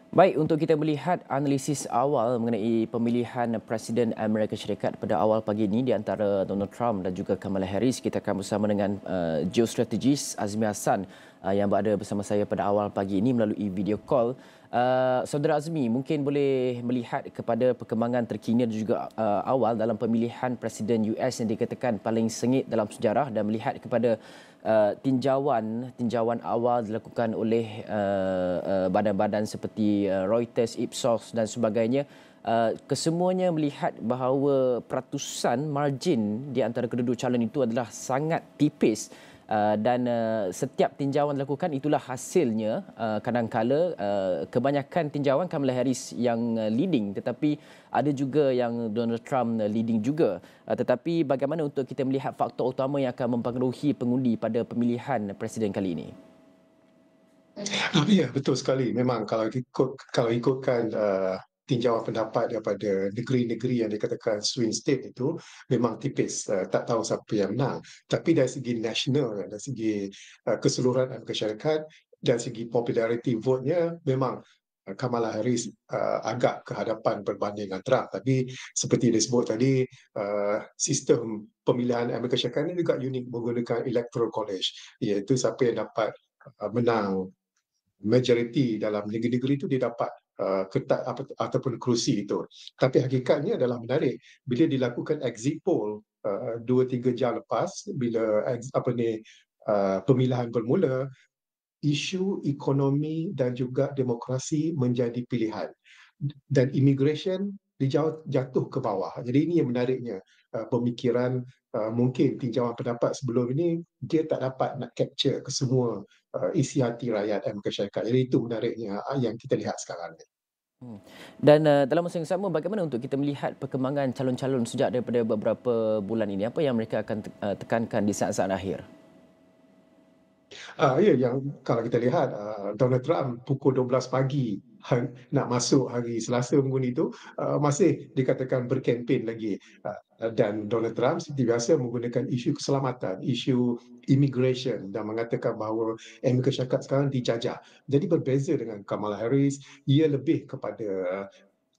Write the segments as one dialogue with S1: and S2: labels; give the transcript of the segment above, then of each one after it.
S1: Baik, untuk kita melihat analisis awal mengenai pemilihan Presiden Amerika Syarikat pada awal pagi ini di antara Donald Trump dan juga Kamala Harris, kita akan bersama dengan geostrategis Azmi Hassan yang berada bersama saya pada awal pagi ini melalui video call. Saudara Azmi, mungkin boleh melihat kepada perkembangan terkini dan juga awal dalam pemilihan Presiden US yang dikatakan paling sengit dalam sejarah dan melihat kepada tinjauan awal dilakukan oleh badan-badan seperti Reuters, Ipsos dan sebagainya. Kesemuanya melihat bahawa peratusan margin di antara kedua-dua calon itu adalah sangat tipis. Dan setiap tinjauan dilakukan itulah hasilnya. Kadang-kala kebanyakan tinjauan Kamala Harris yang leading, tetapi ada juga yang Donald Trump leading juga. Tetapi bagaimana untuk kita melihat faktor utama yang akan mempengaruhi pengundi pada pemilihan presiden kali ini?
S2: Ya, betul sekali. Memang kalau ikutkan tinjauan pendapat daripada negeri-negeri yang dikatakan swing state itu memang tipis, tak tahu siapa yang menang. Tapi dari segi nasional, dari segi keseluruhan Amerika Syarikat, dari segi popularity vote-nya memang Kamala Harris agak ke hadapan berbanding dengan Trump. Tapi seperti disebut tadi, sistem pemilihan Amerika Syarikat ini juga unik menggunakan electoral college, iaitu siapa yang dapat menang majoriti dalam negeri-negeri itu dia dapat ketat ataupun kerusi itu. Tapi hakikatnya adalah menarik bila dilakukan exit poll 2-3 jam lepas bila pemilihan bermula, isu ekonomi dan juga demokrasi menjadi pilihan dan immigration jatuh ke bawah. Jadi ini yang menariknya, pemikiran mungkin tinjauan pendapat sebelum ini dia tak dapat nak capture ke semua isi hati rakyat Amerika Syarikat. Jadi itu menariknya yang kita lihat sekarang ni.
S1: Dan dalam masa yang sama, bagaimana untuk kita melihat perkembangan calon-calon sejak daripada beberapa bulan ini? Apa yang mereka akan tekankan di saat-saat akhir?
S2: Ya, yang kalau kita lihat Donald Trump pukul 12 pagi nak masuk hari Selasa minggu ni tu masih dikatakan berkempen lagi. Dan Donald Trump seperti biasa menggunakan isu keselamatan, isu immigration dan mengatakan bahawa Amerika Syarikat sekarang dijajah. Jadi berbeza dengan Kamala Harris, ia lebih kepada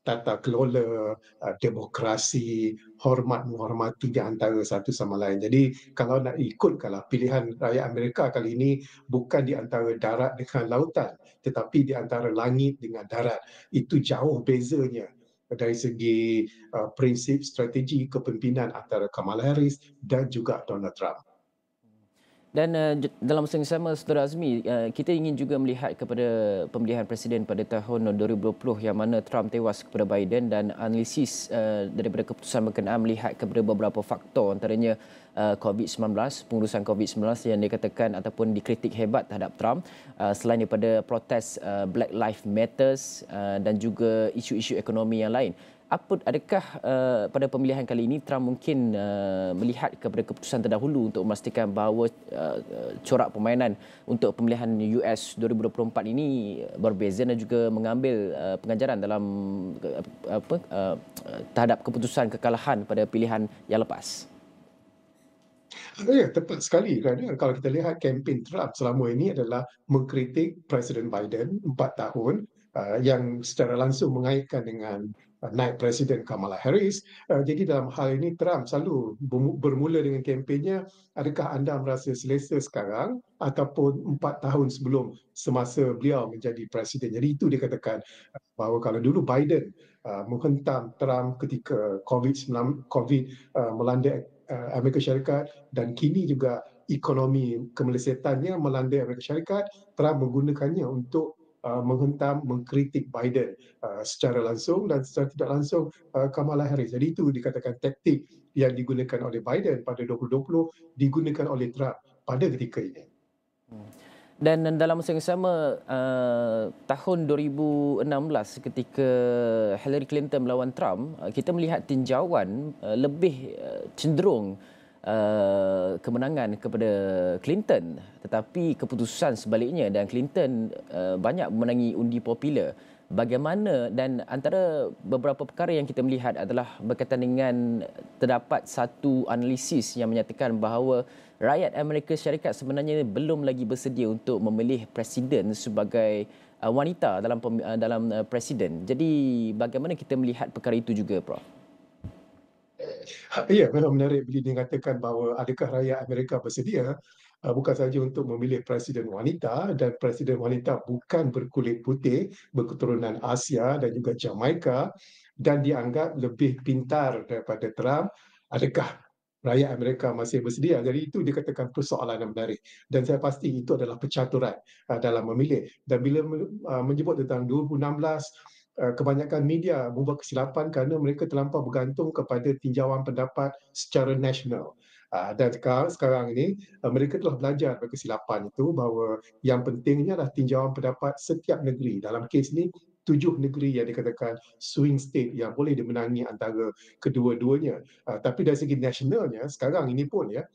S2: tata kelola, demokrasi, hormat menghormati di antara satu sama lain. Jadi kalau nak ikutkanlah pilihan rakyat Amerika kali ini bukan di antara darat dengan lautan, tetapi di antara langit dengan darat. Itu jauh bezanya dari segi prinsip strategi kepimpinan antara Kamala Harris dan juga Donald Trump.
S1: Dan dalam masa yang sama, Saudara Azmi, kita ingin juga melihat kepada pemilihan presiden pada tahun 2020 yang mana Trump tewas kepada Biden dan analisis daripada keputusan berkenaan melihat kepada beberapa faktor antaranya COVID-19, pengurusan COVID-19 yang dikatakan ataupun dikritik hebat terhadap Trump selain daripada protes Black Lives Matters dan juga isu-isu ekonomi yang lain. Adakah pada pemilihan kali ini Trump mungkin melihat kepada keputusan terdahulu untuk memastikan bahawa corak permainan untuk pemilihan US 2024 ini berbeza dan juga mengambil pengajaran dalam terhadap keputusan kekalahan pada pilihan yang lepas?
S2: Ya, tepat sekali kerana kalau kita lihat kempen Trump selama ini adalah mengkritik Presiden Biden 4 tahun yang secara langsung mengaitkan dengan naik Presiden Kamala Harris. Jadi dalam hal ini Trump selalu bermula dengan kempennya, adakah anda merasa selesa sekarang ataupun 4 tahun sebelum semasa beliau menjadi Presiden. Jadi itu dikatakan bahawa kalau dulu Biden menghentam Trump ketika COVID melanda Amerika Syarikat dan kini juga ekonomi kemelesetannya melanda Amerika Syarikat, Trump menggunakannya untuk menghentam, mengkritik Biden secara langsung dan secara tidak langsung Kamala Harris. Jadi itu dikatakan taktik yang digunakan oleh Biden pada 2020 digunakan oleh Trump pada ketika ini.
S1: Dan dalam masa yang sama, tahun 2016 ketika Hillary Clinton melawan Trump, kita melihat tinjauan lebih cenderung kemenangan kepada Clinton. Tetapi keputusan sebaliknya dan Clinton banyak memenangi undi popular. Bagaimana dan antara beberapa perkara yang kita melihat adalah berkaitan dengan terdapat satu analisis yang menyatakan bahawa rakyat Amerika Syarikat sebenarnya belum lagi bersedia untuk memilih presiden sebagai wanita dalam presiden. Jadi bagaimana kita melihat perkara itu juga, Prof?
S2: Ya, memang menarik bila dikatakan bahawa adakah rakyat Amerika bersedia bukan sahaja untuk memilih presiden wanita, dan presiden wanita bukan berkulit putih, berketurunan Asia dan juga Jamaika, dan dianggap lebih pintar daripada Trump. Adakah rakyat Amerika masih bersedia? Jadi itu dikatakan persoalan yang menarik. Dan saya pasti itu adalah percaturan dalam memilih. Dan bila menyebut tentang 2016, kebanyakan media membuat kesilapan kerana mereka terlampau bergantung kepada tinjauan pendapat secara nasional. Dan sekarang ini mereka telah belajar dari kesilapan itu, bahawa yang pentingnya adalah tinjauan pendapat setiap negeri. Dalam kes ini 7 negeri yang dikatakan swing state yang boleh dimenangi antara kedua-duanya. Tapi dari segi nasionalnya sekarang ini pun ya,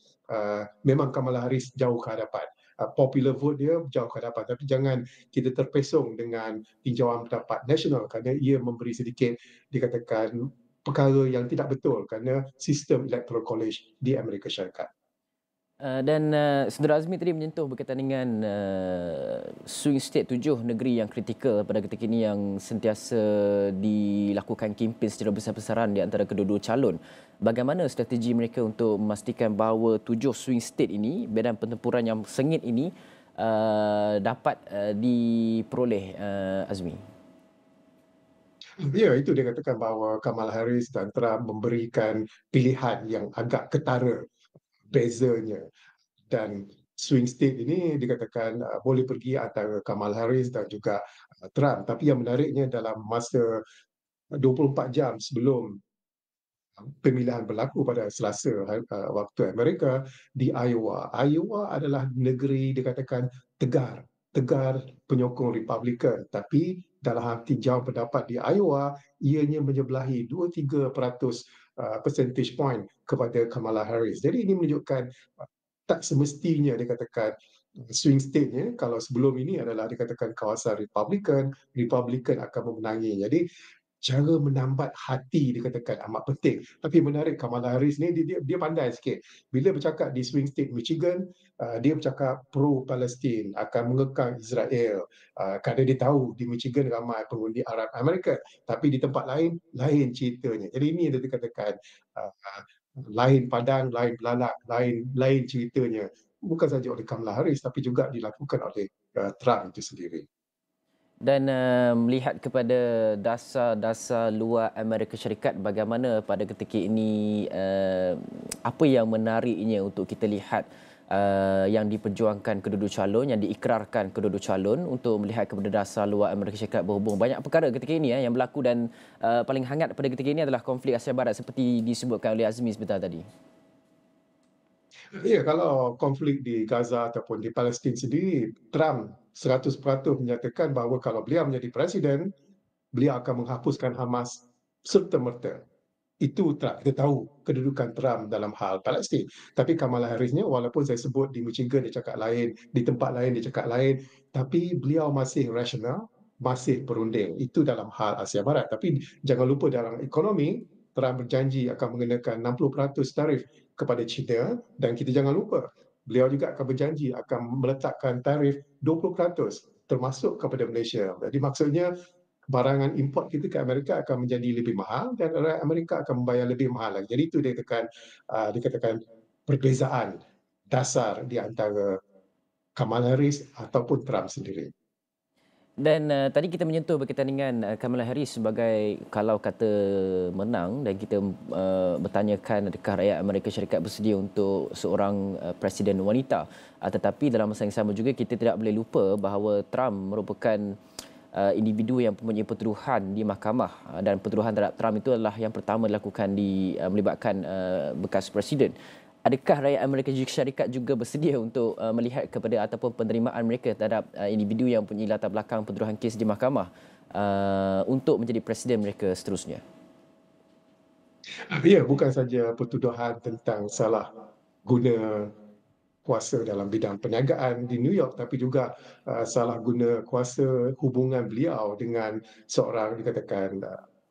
S2: memang Kamala Harris jauh ke hadapan. Popular vote dia jauh ke hadapan, tapi jangan kita terpesong dengan tinjauan pendapat nasional kerana ia memberi sedikit dikatakan perkara yang tidak betul kerana sistem electoral college di Amerika Syarikat.
S1: Dan Saudara Azmi tadi menyentuh berkaitan dengan swing state, 7 negeri yang kritikal pada ketika ini yang sentiasa dilakukan kempen secara besar-besaran di antara kedua-dua calon. Bagaimana strategi mereka untuk memastikan bahawa 7 swing state ini, medan pertempuran yang sengit ini dapat diperoleh, Azmi?
S2: Ya, itu dia katakan bahawa Kamala Harris dan Trump memberikan pilihan yang agak ketara bezanya. Dan swing state ini dikatakan boleh pergi antara Kamala Harris dan juga Trump. Tapi yang menariknya, dalam masa 24 jam sebelum pemilihan berlaku pada Selasa waktu Amerika di Iowa. Iowa adalah negeri dikatakan tegar penyokong Republikan, tapi dalam tinjauan pendapat di Iowa ianya menyebelahi 2-3% percentage point kepada Kamala Harris. Jadi ini menunjukkan tak semestinya dikatakan swing state-nya, kalau sebelum ini adalah dikatakan kawasan Republikan, Republikan akan memenangi. Jadi cara menambat hati dikatakan amat penting. Tapi menarik, Kamala Harris ni dia pandai sikit. Bila bercakap di swing state Michigan, dia bercakap pro-Palestin, akan mengekang Israel. Kerana dia tahu di Michigan ramai pengundi Arab Amerika. Tapi di tempat lain, lain ceritanya. Jadi ini yang dikatakan lain padang, lain belalak, lain ceritanya. Bukan saja oleh Kamala Harris, tapi juga dilakukan oleh Trump itu sendiri.
S1: Dan melihat kepada dasar-dasar luar Amerika Syarikat, bagaimana pada ketika ini, apa yang menariknya untuk kita lihat yang diperjuangkan kedua-dua calon, yang diikrarkan kedua-dua calon untuk melihat kepada dasar luar Amerika Syarikat berhubung banyak perkara ketika ini yang berlaku, dan paling hangat pada ketika ini adalah konflik Asia Barat seperti disebutkan oleh Azmi sebentar tadi.
S2: Ya, kalau konflik di Gaza ataupun di Palestin sendiri, Trump 100% menyatakan bahawa kalau beliau menjadi presiden, beliau akan menghapuskan Hamas serta-merta. Itu Trump. Kita tahu kedudukan Trump dalam hal Palestin. Tapi Kamala Harrisnya, walaupun saya sebut di Michigan dia cakap lain, di tempat lain dia cakap lain, tapi beliau masih rasional, masih berunding. Itu dalam hal Asia Barat. Tapi jangan lupa dalam ekonomi, Trump berjanji akan mengenakan 60% tarif kepada China, dan kita jangan lupa beliau juga akan berjanji akan meletakkan tarif 20% termasuk kepada Malaysia. Jadi maksudnya barangan import kita ke Amerika akan menjadi lebih mahal dan rakyat Amerika akan membayar lebih mahal lagi. Jadi itu dikatakan perbezaan dasar di antara Kamala Harris ataupun Trump sendiri.
S1: Dan tadi kita menyentuh berkaitan dengan Kamala Harris sebagai, kalau kata menang, dan kita bertanyakan adakah rakyat Amerika Syarikat bersedia untuk seorang presiden wanita. Tetapi dalam masa yang sama juga kita tidak boleh lupa bahawa Trump merupakan individu yang mempunyai pertuduhan di mahkamah, dan pertuduhan terhadap Trump itu adalah yang pertama dilakukan melibatkan bekas presiden. Adakah rakyat Amerika Syarikat juga bersedia untuk melihat kepada ataupun penerimaan mereka terhadap individu yang mempunyai latar belakang pertuduhan kes di mahkamah untuk menjadi presiden mereka seterusnya?
S2: Ya, bukan saja pertuduhan tentang salah guna kuasa dalam bidang perniagaan di New York, tapi juga salah guna kuasa hubungan beliau dengan seorang dikatakan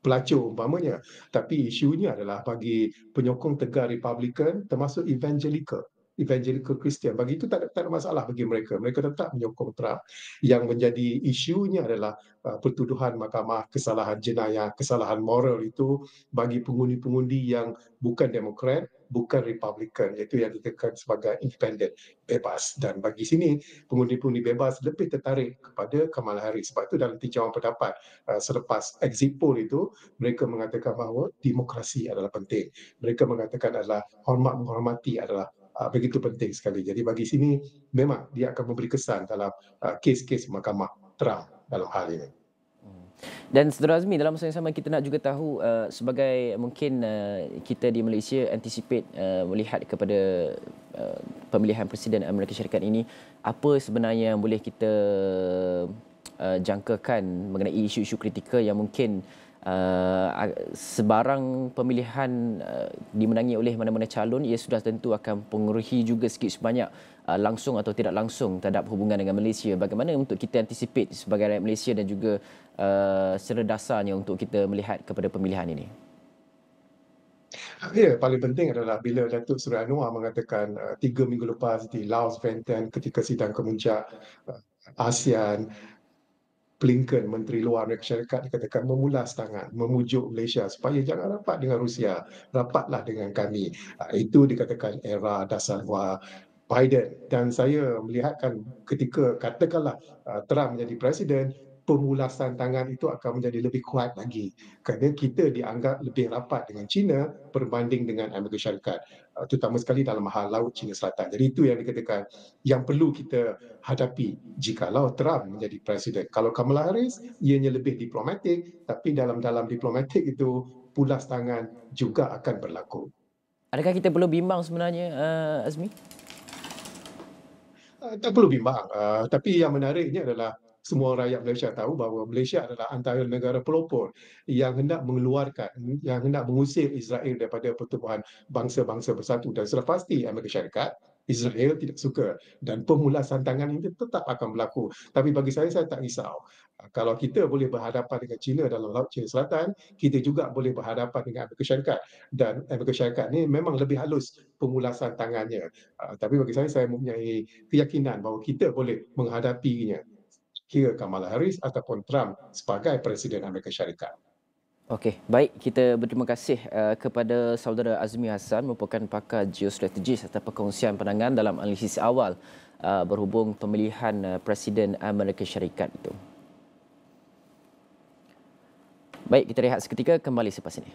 S2: pelacur umpamanya. Tapi isunya adalah bagi penyokong tegar Republican termasuk evangelical. evangelical Christian. Bagi itu tak ada masalah bagi mereka. Mereka tetap menyokong Trump. Yang menjadi isunya adalah pertuduhan mahkamah kesalahan jenayah, kesalahan moral itu bagi pengundi-pengundi yang bukan Demokrat, bukan Republican, iaitu yang ditekan sebagai independen, bebas. Dan bagi sini, pengundi-pengundi bebas lebih tertarik kepada Kamala Harris. Sebab itu dalam tinjauan pendapat selepas exit poll itu, mereka mengatakan bahawa demokrasi adalah penting. Mereka mengatakan adalah hormat menghormati adalah begitu penting sekali. Jadi bagi sini memang dia akan memberi kesan dalam kes-kes mahkamah Trump dalam hal ini.
S1: Dan Saudara Azmi, dalam masa yang sama kita nak juga tahu sebagai mungkin kita di Malaysia anticipate melihat kepada pemilihan Presiden Amerika Syarikat ini, apa sebenarnya yang boleh kita jangkakan mengenai isu-isu kritikal yang mungkin sebarang pemilihan dimenangi oleh mana-mana calon, ia sudah tentu akan pengaruhi juga sikit sebanyak langsung atau tidak langsung terhadap hubungan dengan Malaysia. Bagaimana untuk kita anticipate sebagai rakyat Malaysia dan juga secara dasarnya untuk kita melihat kepada pemilihan ini?
S2: Ya, paling penting adalah bila Datuk Seri Anwar mengatakan 3 minggu lepas di Laos Vientiane ketika sidang kemuncak ASEAN, Blinken, Menteri Luar Amerika Syarikat, dikatakan memulas tangan, memujuk Malaysia supaya jangan rapat dengan Rusia, rapatlah dengan kami. Itu dikatakan era dasar Biden. Dan saya melihatkan ketika katakanlah Trump menjadi presiden, pemulasan tangan itu akan menjadi lebih kuat lagi. Kerana kita dianggap lebih rapat dengan China berbanding dengan Amerika Syarikat. Terutama sekali dalam hal Laut China Selatan. Jadi itu yang dikatakan yang perlu kita hadapi jikalau Trump menjadi presiden. Kalau Kamala Harris, ianya lebih diplomatik, tapi dalam diplomatik itu pulas tangan juga akan berlaku.
S1: Adakah kita perlu bimbang sebenarnya, Azmi?
S2: Tak perlu bimbang. Tapi yang menariknya adalah semua rakyat Malaysia tahu bahawa Malaysia adalah antara negara pelopor yang hendak mengeluarkan, yang hendak mengusir Israel daripada pertubuhan bangsa-bangsa bersatu. Dan sudah pasti Amerika Syarikat, Israel tidak suka. Dan pemulasan tangan ini tetap akan berlaku. Tapi bagi saya tak risau. Kalau kita boleh berhadapan dengan China dalam Laut China Selatan, kita juga boleh berhadapan dengan Amerika Syarikat. Dan Amerika Syarikat ini memang lebih halus pemulasan tangannya. Tapi bagi saya mempunyai keyakinan bahawa kita boleh menghadapinya, kira Kamala Harris ataupun Trump sebagai Presiden Amerika Syarikat.
S1: Okey, baik. Kita berterima kasih kepada Saudara Azmi Hassan, merupakan pakar geostrategis atas perkongsian pandangan dalam analisis awal berhubung pemilihan Presiden Amerika Syarikat itu. Baik, kita rehat seketika, kembali selepas ini.